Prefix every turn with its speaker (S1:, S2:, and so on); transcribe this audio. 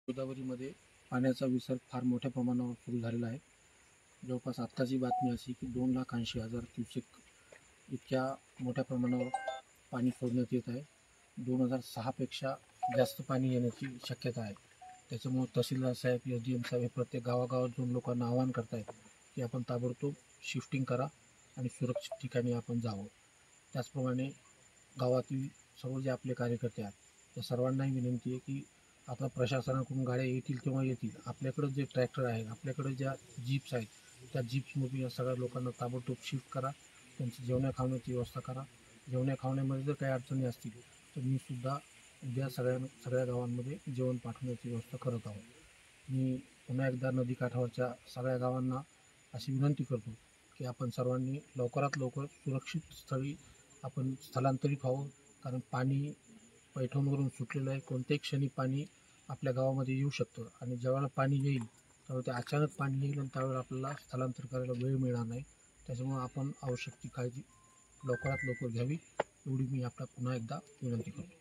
S1: गोदावरीमध्ये पाण्याचा विसर्ग फार मोठ्या प्रमाणावर सुरू झालेला आहे. जवळपास आत्ताची बातमी अशी की 2,80,000 क्युसेक इतक्या मोठ्या प्रमाणावर पाणी सोडण्यात येत आहे. 2006पेक्षा जास्त पाणी येण्याची शक्यता आहे. त्याच्यामुळे तहसीलदार साहेब, SDM साहेब हे प्रत्येक गावागावात जाऊन लोकांना आवाहन करत आहेत की आपण ताबडतोब शिफ्टिंग करा आणि सुरक्षित ठिकाणी आपण जावं. त्याचप्रमाणे गावातील सर्व जे आपले कार्यकर्ते आहेत त्या सर्वांनाही विनंती आहे की आता प्रशासनाकडून गाड्या येतील तेव्हा येतील. आपल्याकडं जे ट्रॅक्टर आहे, आपल्याकडे ज्या जीप्स आहेत, त्या जीप्समधून या सगळ्या लोकांना ताबडतोब शिफ्ट करा. त्यांची जेवण्या खावण्याची व्यवस्था करा. जेवण्या खावण्यामध्ये जर काही अडचणी असतील तर मी सुद्धा उद्या सगळ्या गावांमध्ये जेवण पाठवण्याची व्यवस्था करत आहोत. मी पुन्हा एकदा नदीकाठावरच्या सगळ्या गावांना अशी विनंती करतो की आपण सर्वांनी लवकरात लवकर सुरक्षित स्थळी आपण स्थलांतरित व्हावं. कारण पाणी पैठणवरून सुटलेलं आहे. कोणत्याही क्षणी पाणी आपल्या गावामध्ये येऊ शकतं आणि ज्यावेळेला पाणी येईल त्यावेळेला ते अचानक पाणी येईल आणि त्यावेळेला आपल्याला स्थलांतर करायला वेळ मिळणार नाही. त्याच्यामुळे आपण आवश्यक ती काळजी लवकरात लवकर घ्यावी एवढी मी आपल्याला पुन्हा एकदा विनंती करतो.